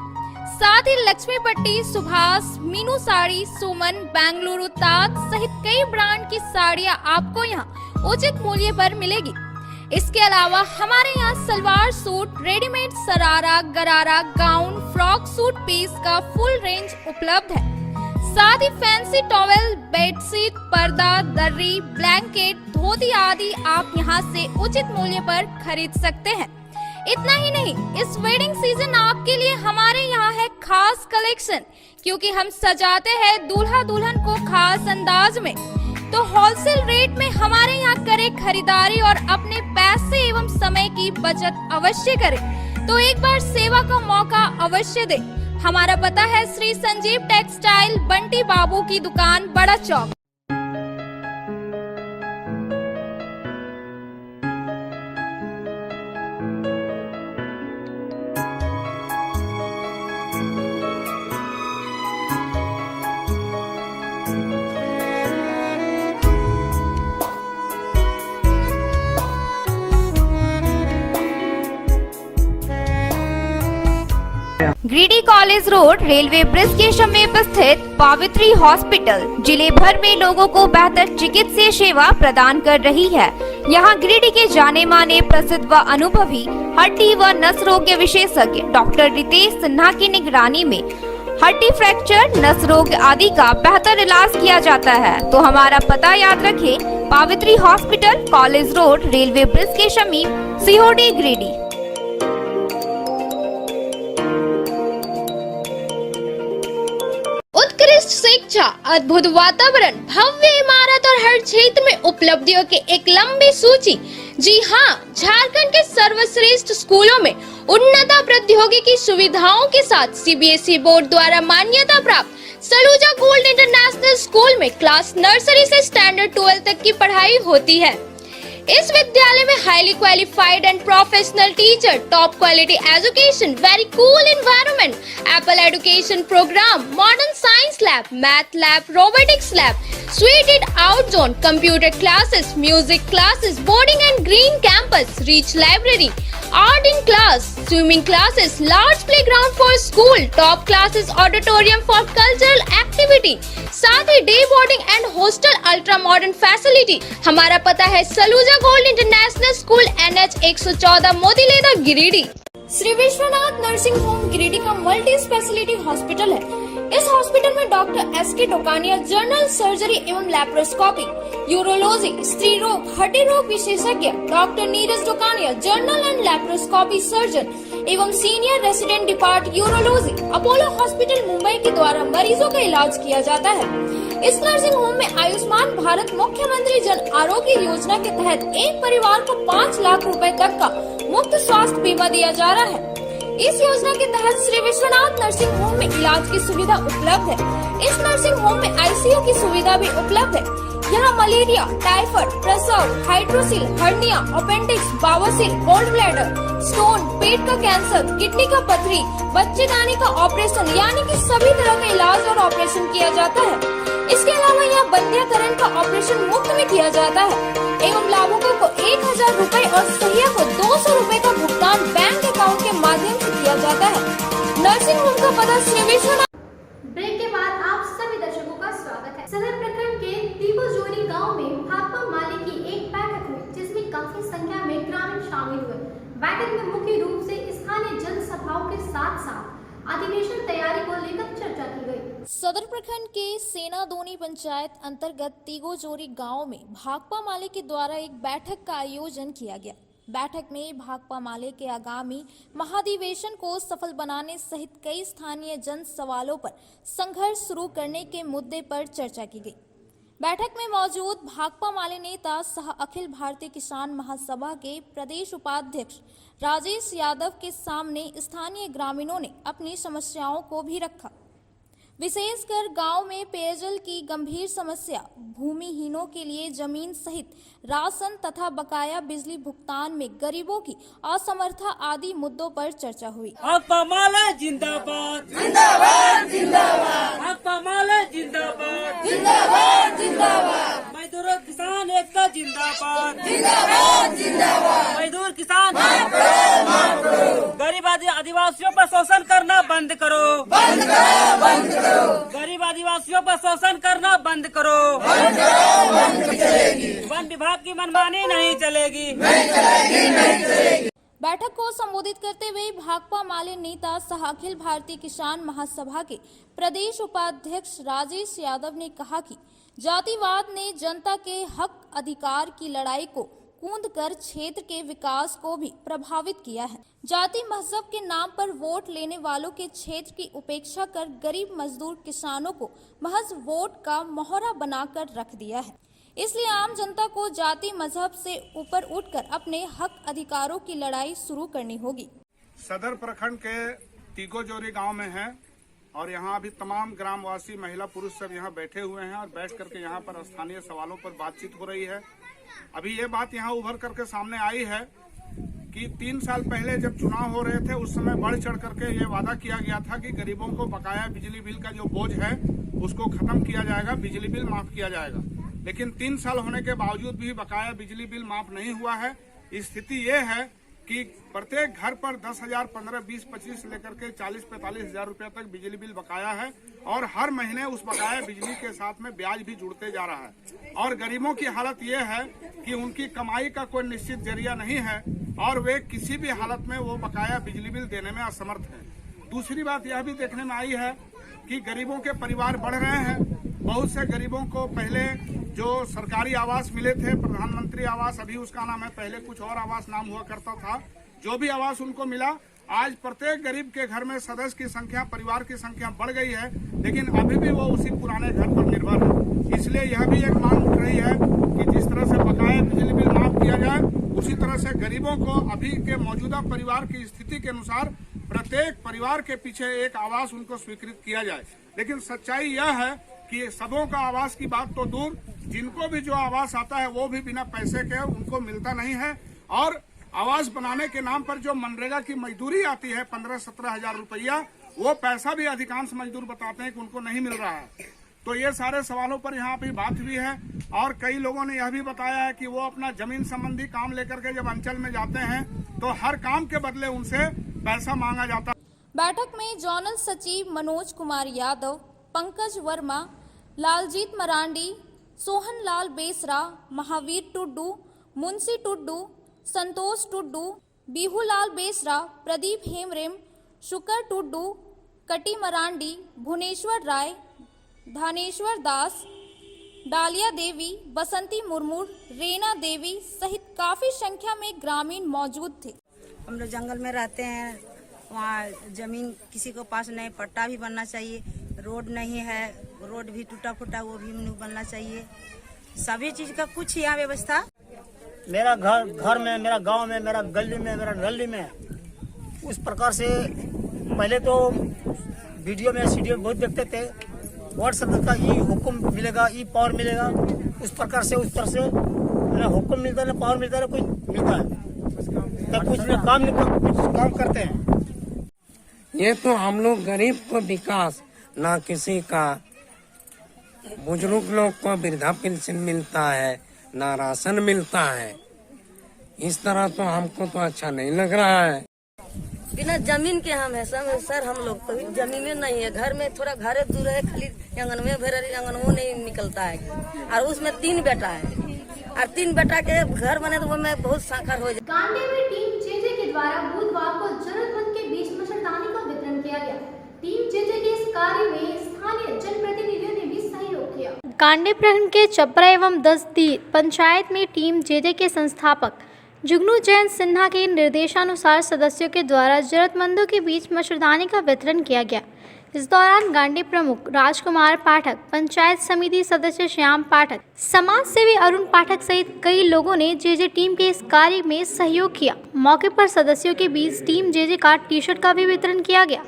साथ ही लक्ष्मी पट्टी, सुभाष, मीनू साड़ी, सुमन, बेंगलुरु ताज सहित कई ब्रांड की साड़ियां आपको यहाँ उचित मूल्य पर मिलेगी। इसके अलावा हमारे यहाँ सलवार सूट, रेडीमेड सरारा, गरारा, गाउन, फ्रॉक सूट पीस का फुल रेंज उपलब्ध है। साथ ही फैंसी टॉवेल, बेडशीट, पर्दा, दर्री, ब्लैंकेट, धोती आदि आप यहाँ से उचित मूल्य पर खरीद सकते हैं। इतना ही नहीं, इस वेडिंग सीजन आपके लिए हमारे यहाँ है खास कलेक्शन, क्योंकि हम सजाते हैं दूल्हा दुल्हन को खास अंदाज में। तो होलसेल रेट में हमारे यहाँ करें खरीदारी और अपने पैसे एवं समय की बचत अवश्य करें। तो एक बार सेवा का मौका अवश्य दें। हमारा पता है श्री संजीव टेक्सटाइल, बंटी बाबू की दुकान, Bada Chowk. Giridih college road railway bridge के समीप स्थित पावित्री हॉस्पिटल जिले भर में लोगों को बेहतर चिकित्सीय सेवा प्रदान कर रही है। यहाँ गिरिडीह के जाने माने प्रसिद्ध व अनुभवी हड्डी व नस रोग विशेषज्ञ डॉक्टर रितेश सिन्हा की निगरानी में हड्डी फ्रैक्चर, नस रोग आदि का बेहतर इलाज किया जाता है। तो हमारा पता याद रखें, Pavitri hospital, college road, railway bridge के समीप, सीहोडी, गिरिडीह। उत्कृष्ट शिक्षा, अद्भुत वातावरण, भव्य इमारत और हर क्षेत्र में उपलब्धियों की एक लंबी सूची। जी हाँ, झारखंड के सर्वश्रेष्ठ स्कूलों में उन्नत प्रौद्योगिकी सुविधाओं के साथ सीबीएसई बोर्ड द्वारा मान्यता प्राप्त सलूजा गोल्ड इंटरनेशनल स्कूल में क्लास नर्सरी से स्टैंडर्ड 12 तक की पढ़ाई होती है। इस विद्यालय में highly qualified and professional teacher, top quality education, very cool environment, Apple education program, modern science lab, math lab, robotics lab, suited out zone, computer classes, music classes, boarding and green campus, rich library, art in class, swimming classes, large playground for school, top classes, auditorium for cultural activity, साथ ही day boarding and hostel ultra modern facility. हमारा पता है Saluja gold international school, NH 114, Motileda, Giridih. Shri Vishwanath nursing home Giridih का multi speciality hospital है। इस hospital में doctor SK Tokaniya general surgery एवं लैप्रोस्कोपी, यूरोलॉजी, स्त्री रोग, हड्डी रोग विशेषज्ञ, doctor Neeraj Tokaniya general and laparoscopy surgeon एवं senior resident depart urology, Apollo hospital Mumbai के द्वारा मरीजों का इलाज किया जाता है। इस नर्सिंग होम में आयुष्मान भारत मुख्यमंत्री जन आरोग्य योजना के तहत एक परिवार को 5 लाख रुपए तक का मुफ्त स्वास्थ्य बीमा दिया जा रहा है। इस योजना के तहत श्री विश्वनाथ नर्सिंग होम में इलाज की सुविधा उपलब्ध है। इस नर्सिंग होम में ICU की सुविधा भी उपलब्ध है। यहाँ मलेरिया, टाइफाइड, प्रसव, हाइड्रोसिल, हर्निया, अपेंडिक्स, बावसील, गोल्ड ब्लैडर, स्टोन, पेट का कैंसर, किडनी का पथरी, बच्चेदानी का ऑपरेशन यानी कि सभी तरह का इलाज और ऑपरेशन किया जाता है। इसके अलावा यहाँ बंध्याकरण का ऑपरेशन मुफ्त में किया जाता है एवं लाभुकों को 1000 रुपए और सहिया को 200 रुपए का भुगतान बैंक अकाउंट के माध्यम से किया जाता है। नर्सिंग होम का पता श्री विश्वनाथ। ब्रेक के बाद आप सभी दर्शकों का स्वागत है। सदर प्रखंड के तीगोजोरी गांव में भाकपा माले की एक बैठक हुई, जिसमें काफी संख्या में ग्रामीण शामिल हुए। बैठक में मुख्य रूप से स्थानीय जनसभाओं के साथ साथ अधिवेशन तैयारी को लेकर चर्चा की गई। सदर प्रखंड के सेनादोनी पंचायत अंतर्गत तीगोजोरी गांव में भाकपा माले के द्वारा एक बैठक का आयोजन किया गया। बैठक में भाकपा माले के आगामी महाधिवेशन को सफल बनाने सहित कई स्थानीय जन सवालों पर संघर्ष शुरू करने के मुद्दे पर चर्चा की गई। बैठक में मौजूद भाकपा माले नेता सह अखिल भारतीय किसान महासभा के प्रदेश उपाध्यक्ष राजेश यादव के सामने स्थानीय ग्रामीणों ने अपनी समस्याओं को भी रखा। विशेषकर गांव में पेयजल की गंभीर समस्या, भूमिहीनों के लिए जमीन सहित राशन तथा बकाया बिजली भुगतान में गरीबों की असमर्था आदि मुद्दों पर चर्चा हुई। भाकपा माले जिंदाबाद, जिंदाबाद, जिंदाबाद। भाकपा माले जिंदाबाद, जिंदाबाद, जिंदाबाद। मजदूर किसान एकता जिंदाबाद, जिंदाबाद, जिंदाबाद। मजदूर किसान गरीब आदिवासियों पर शोषण करना बंद करो, बंद करो, बंद करो। गरीब आदिवासियों पर शोषण करना बंद करो, बंद करो, बंद चलेगी। वन विभाग की मनमानी नहीं चलेगी, नहीं चलेगी, नहीं चलेगी। बैठक को संबोधित करते हुए भाकपा माले नेता सह अखिल भारतीय किसान महासभा के प्रदेश उपाध्यक्ष राजेश यादव ने कहा कि जातिवाद ने जनता के हक अधिकार की लड़ाई को कूंद कर क्षेत्र के विकास को भी प्रभावित किया है। जाति मजहब के नाम पर वोट लेने वालों के क्षेत्र की उपेक्षा कर गरीब मजदूर किसानों को महज वोट का मोहरा बनाकर रख दिया है। इसलिए आम जनता को जाति मजहब से ऊपर उठकर अपने हक अधिकारों की लड़ाई शुरू करनी होगी। सदर प्रखंड के तीगोजोरी गांव में है और यहाँ अभी तमाम ग्रामवासी महिला पुरुष सब यहाँ बैठे हुए हैं और बैठ करके यहाँ पर स्थानीय सवालों पर बातचीत हो रही है। अभी ये बात यहाँ उभर करके सामने आई है कि 3 साल पहले जब चुनाव हो रहे थे उस समय बढ़ चढ़ करके ये वादा किया गया था कि गरीबों को बकाया बिजली बिल का जो बोझ है उसको खत्म किया जाएगा, बिजली बिल माफ किया जाएगा। लेकिन 3 साल होने के बावजूद भी बकाया बिजली बिल माफ नहीं हुआ है। स्थिति ये है कि प्रत्येक घर पर 10,000, 15, 20, 25 लेकर के 40-45 हजार रुपए तक बिजली बिल बकाया है और हर महीने उस बकाया बिजली के साथ में ब्याज भी जुड़ते जा रहा है। और गरीबों की हालत ये है कि उनकी कमाई का कोई निश्चित जरिया नहीं है और वे किसी भी हालत में वो बकाया बिजली बिल देने में असमर्थ है। दूसरी बात यह भी देखने में आई है कि गरीबों के परिवार बढ़ रहे हैं। बहुत से गरीबों को पहले जो सरकारी आवास मिले थे, प्रधानमंत्री आवास, अभी उसका नाम है, पहले कुछ और आवास नाम हुआ करता था, जो भी आवास उनको मिला, आज प्रत्येक गरीब के घर में सदस्य की संख्या, परिवार की संख्या बढ़ गई है, लेकिन अभी भी वो उसी पुराने घर पर निर्भर है। इसलिए यह भी एक मांग उठ रही है कि जिस तरह से बकाया बिजली बिल माफ किया जाए, उसी तरह से गरीबों को अभी के मौजूदा परिवार की स्थिति के अनुसार प्रत्येक परिवार के पीछे एक आवास उनको स्वीकृत किया जाए। लेकिन सच्चाई यह है कि सबों का आवास की बात तो दूर, जिनको भी जो आवास आता है वो भी बिना पैसे के उनको मिलता नहीं है। और आवास बनाने के नाम पर जो मनरेगा की मजदूरी आती है 15-17 हजार रुपया, वो पैसा भी अधिकांश मजदूर बताते हैं कि उनको नहीं मिल रहा है। तो ये सारे सवालों पर यहाँ पे बात हुई है और कई लोगों ने यह भी बताया है कि वो अपना जमीन संबंधी काम लेकर के जब अंचल में जाते हैं तो हर काम के बदले उनसे पैसा मांगा जाता है। बैठक में जोनल सचिव मनोज कुमार यादव, पंकज वर्मा, लालजीत मरांडी, सोहन लाल बेसरा, महावीर टुड्डू, मुंशी टुड्डू, संतोष टुड्डू, बिहूलाल बेसरा, प्रदीप हेमरेम, शुकर टुड्डू, कटी मरांडी, भुवनेश्वर राय, धानेश्वर दास, डालिया देवी, बसंती मुर्मू, रेना देवी सहित काफी संख्या में ग्रामीण मौजूद थे। हम लोग जंगल में रहते हैं, वहाँ जमीन किसी को पास नहीं, पट्टा भी बनना चाहिए, रोड नहीं है, रोड भी टूटा फूटा वो भी बनना चाहिए, सभी चीज का कुछ यहाँ व्यवस्था। मेरा घर में, मेरा गांव में, मेरा गली में, मेरा गली में उस प्रकार से पहले तो वीडियो में सीडियो बहुत देखते थे, व्हाट्सएप का ये हुक्म मिलेगा, ये पावर मिलेगा, उस प्रकार से उस तरह से ना हुक्म मिलता है, ना पावर मिलता है, ना कुछ मिलता है, तब कुछ काम करते हैं। ये तो हम लोग गरीब को विकास, ना किसी का, बुजुर्ग लोग को वृद्धा पेंशन मिलता है, ना राशन मिलता है, इस तरह तो हमको तो अच्छा नहीं लग रहा है। बिना जमीन के हम है सर, हम लोग कभी जमीन में नहीं है, घर में थोड़ा घर दूर है, खाली आंगन में भर, आंगन वो नहीं निकलता है, और उसमें 3 बेटा है और 3 बेटा के घर बने तो वो में बहुत साखर हो जाए। गांडे में टीम जेजे के द्वारा बुधवार को जरूरतमंद के बीच मच्छरदानी का वितरण किया गया। टीम जेजे के इस कार्य में स्थानीय जनप्रतिनिधियों ने भी सहयोग किया। गांडे प्रखंड के चपरा एवं 10 पंचायत में टीम जेजे के संस्थापक जुगनू जयंत सिन्हा के निर्देशानुसार सदस्यों के द्वारा जरूरतमंदों के बीच मच्छरदानी का वितरण किया गया। इस दौरान गांडी प्रमुख राजकुमार पाठक, पंचायत समिति सदस्य श्याम पाठक, समाज सेवी अरुण पाठक सहित कई लोगों ने जेजे टीम के इस कार्य में सहयोग किया। मौके पर सदस्यों के बीच टीम जेजे का टी-शर्ट का भी वितरण किया गया।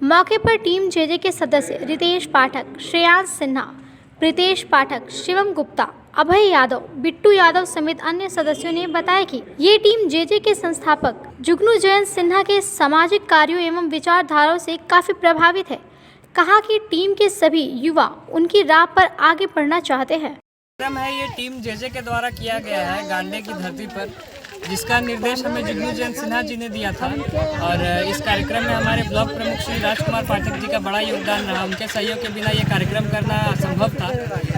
मौके पर टीम जेजे के सदस्य रितेश पाठक, श्रेयांश सिन्हा, प्रीतेश पाठक, शिवम गुप्ता, अभय यादव, बिट्टू यादव समेत अन्य सदस्यों ने बताया कि ये टीम जेजे के संस्थापक जुगनू जयंत सिन्हा के सामाजिक कार्यों एवं विचारधाराओं से काफी प्रभावित है। कहा कि टीम के सभी युवा उनकी राह पर आगे बढ़ना चाहते हैं। कार्यक्रम है ये टीम जेजे के द्वारा किया गया है गांडे की धरती पर, जिसका निर्देश हमें जुगनू जयंत सिन्हा जी ने दिया था और इस कार्यक्रम में हमारे ब्लॉक प्रमुख श्री राजकुमार पाठक जी का बड़ा योगदान रहा। उनके सहयोग के बिना ये कार्यक्रम करना असंभव था।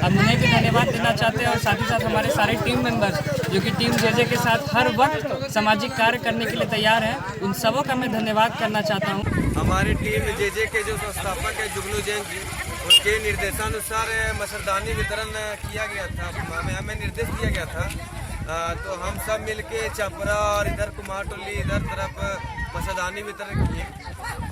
हम उन्हें भी धन्यवाद देना चाहते हैं और साथ ही साथ हमारे सारे टीम मेंबर्स जो कि टीम जेजे के साथ हर वक्त सामाजिक कार्य करने के लिए तैयार हैं, उन सबों का मैं धन्यवाद करना चाहता हूँ। हमारी टीम जेजे के जो संस्थापक है जुगनू जैन जी, उनके निर्देशानुसार मच्छरदानी वितरण किया गया था, हमें निर्देश दिया गया था। तो हम सब मिलके चपरा और इधर कुमारटोली इधर तरफ मच्छरदानी वितरण किए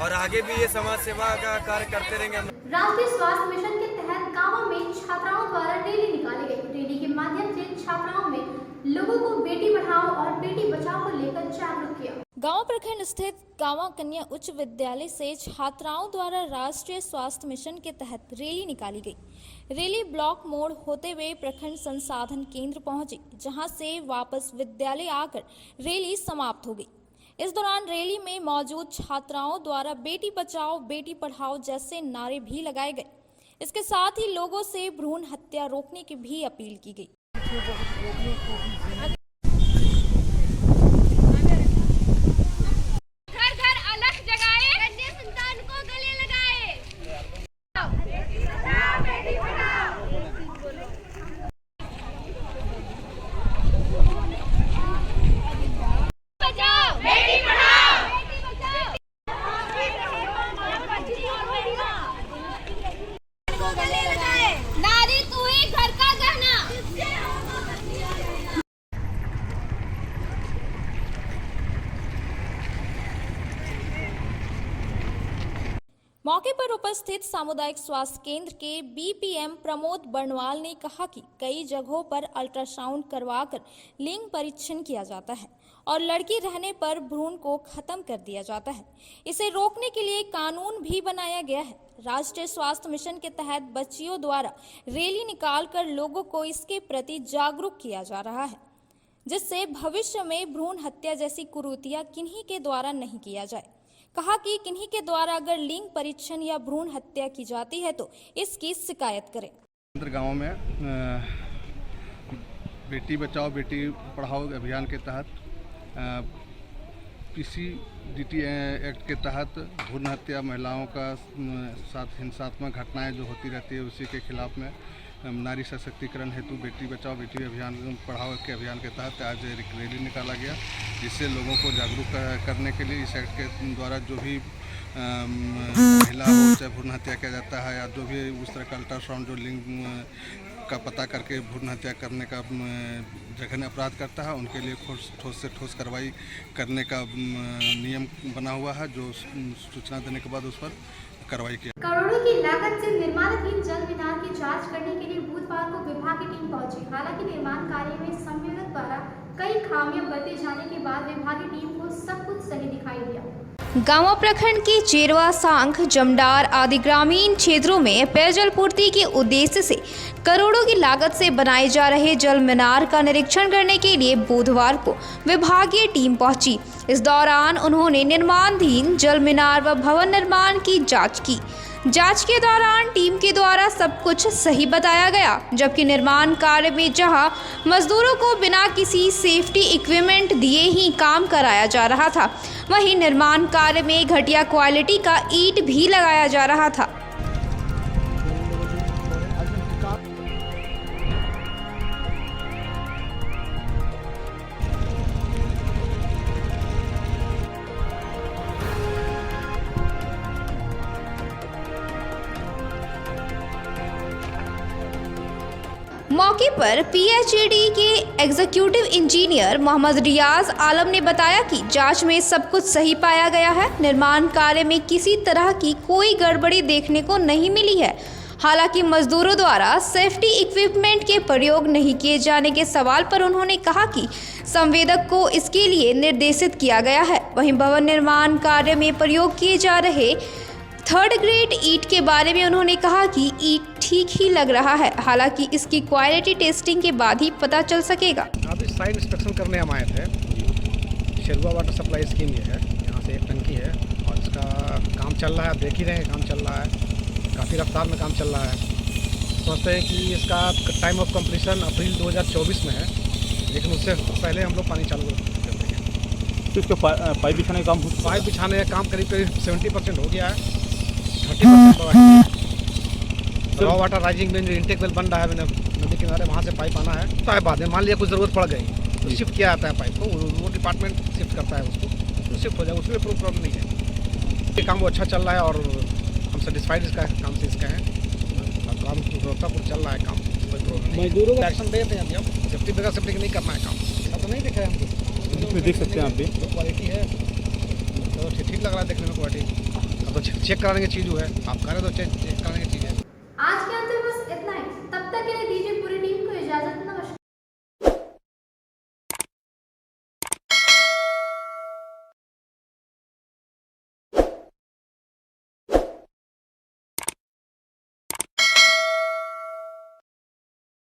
और आगे भी ये समाज सेवा का कार्य करते रहेंगे। राष्ट्रीय स्वास्थ्य मिशन के तहत गाँवों में छात्राओं द्वारा रैली निकाली गई। रैली के माध्यम से छात्राओं में लोगों को बेटी पढ़ाओ और बेटी बचाओ को लेकर जागरूक किया। गांव प्रखंड स्थित कांवा कन्या उच्च विद्यालय से छात्राओं द्वारा राष्ट्रीय स्वास्थ्य मिशन के तहत रैली निकाली गई। रैली ब्लॉक मोड़ होते हुए प्रखंड संसाधन केंद्र पहुंची, जहां से वापस विद्यालय आकर रैली समाप्त हो गई। इस दौरान रैली में मौजूद छात्राओं द्वारा बेटी बचाओ बेटी पढ़ाओ जैसे नारे भी लगाए गए। इसके साथ ही लोगों से भ्रूण हत्या रोकने की भी अपील की गई। घर घर अलख जगाए, कन्या संतान को गले लगाए। बचाओ बेटी पढ़ाओ, बेटी बचाओ को गले लगाए। नारी तू ही घर का गहना। मौके पर उपस्थित सामुदायिक स्वास्थ्य केंद्र के बीपीएम प्रमोद बर्णवाल ने कहा कि कई जगहों पर अल्ट्रासाउंड करवाकर लिंग परीक्षण किया जाता है और लड़की रहने पर भ्रूण को खत्म कर दिया जाता है। इसे रोकने के लिए कानून भी बनाया गया है। राष्ट्रीय स्वास्थ्य मिशन के तहत बच्चियों द्वारा रैली निकालकर लोगों को इसके प्रति जागरूक किया जा रहा है, जिससे भविष्य में भ्रूण हत्या जैसी कुरीतियां किन्हीं के द्वारा नहीं किया जाए। कहा कि किन्हीं के द्वारा अगर लिंग परीक्षण या भ्रूण हत्या की जाती है तो इसकी शिकायत करें। गाँव में बेटी बचाओ बेटी पढ़ाओ अभियान के तहत PCDT एक्ट के तहत भ्रूण हत्या महिलाओं का साथ हिंसात्मक घटनाएं जो होती रहती है उसी के खिलाफ में नारी सशक्तिकरण हेतु बेटी बचाओ बेटी अभियान पढ़ाओ के अभियान के तहत आज एक रैली निकाला गया, जिससे लोगों को जागरूक करने के लिए इस एक्ट के द्वारा जो भी महिला हो चाहे भ्रूण हत्या किया जाता है या जो भी उस तरह का अल्ट्रासाउंड जो लिंग का पता करके भ्रूण हत्या करने का जघन्य अपराध करता है उनके लिए ठोस से ठोस कार्रवाई करने का नियम बना हुआ है, जो सूचना देने के बाद उस पर कार्रवाई किया। करोड़ों की लागत से निर्माणाधीन जल मीनार की जांच करने के लिए बुधवार को विभाग की टीम पहुंची। हालांकि निर्माण कार्य में संयोजक द्वारा कई खामियां बरते जाने के बाद विभागीय टीम को सब कुछ सही दिखाई दिया। गांवा प्रखंड के चेरवा, सांख, जमडार आदि ग्रामीण क्षेत्रों में पेयजल पूर्ति के उद्देश्य से करोड़ों की लागत से बनाए जा रहे जल मीनार का निरीक्षण करने के लिए बुधवार को विभागीय टीम पहुंची। इस दौरान उन्होंने निर्माणाधीन जल मीनार व भवन निर्माण की जांच की। जांच के दौरान टीम के द्वारा सब कुछ सही बताया गया, जबकि निर्माण कार्य में जहां मजदूरों को बिना किसी सेफ्टी इक्विपमेंट दिए ही काम कराया जा रहा था, वहीं निर्माण कार्य में घटिया क्वालिटी का ईंट भी लगाया जा रहा था। मौके पर PHED के एग्जीक्यूटिव इंजीनियर मोहम्मद रियाज आलम ने बताया कि जांच में सब कुछ सही पाया गया है। निर्माण कार्य में किसी तरह की कोई गड़बड़ी देखने को नहीं मिली है। हालांकि मजदूरों द्वारा सेफ्टी इक्विपमेंट के प्रयोग नहीं किए जाने के सवाल पर उन्होंने कहा कि संवेदक को इसके लिए निर्देशित किया गया है। वहीं भवन निर्माण कार्य में प्रयोग किए जा रहे 3rd ग्रेड ईंट के बारे में उन्होंने कहा कि ईंट ठीक ही लग रहा है, हालांकि इसकी क्वालिटी टेस्टिंग के बाद ही पता चल सकेगा। अभी साइट इंस्पेक्शन करने हम आए थे। शेरवा वाटर सप्लाई स्कीम ये है, यहाँ से एक टंकी है और इसका काम चल रहा है, आप देख ही रहे हैं काम चल रहा है, काफ़ी रफ्तार में काम चल रहा है। समझते हैं कि इसका टाइम ऑफ कंप्लीशन अप्रैल 2024 में है, लेकिन उससे पहले हम लोग पानी चालू कर देंगे। तो इसका पाइप बिछाने का काम पाइप बिछाने का काम करीब 70% हो गया है, 30% रॉ वाटर राइजिंग में जो इंटेक वेल बन रहा है, मैंने नदी किनारे वहाँ से पाइप आना है तो बाद में मान लिया कुछ ज़रूरत पड़ गई तो शिफ्ट किया जाता है पाइप को, वो डिपार्टमेंट शिफ्ट करता है उसको, तो शिफ्ट हो जाए, उसमें कोई प्रॉब्लम नहीं है। ये काम वो अच्छा चल रहा है और हम सेटिस्फाइड इसका काम से इसका है, और काम गुणवत्तापूर्ण चल रहा है काम, कोई प्रॉब्लम नहीं। मजदूरों को एक्शन देते हैं अभी हम, सेफ्टी बगैर सेफ्टी नहीं करना है काम, ऐसा तो नहीं दिख रहा है हमको, इसमें देख सकते हैं आप भी जो क्वालिटी है तो ठीक लग रहा है देखने में क्वालिटी, अब तो चेक कराने की चीज़ है, आप करें तो चेक कराने की चीज़ है। आज के अंत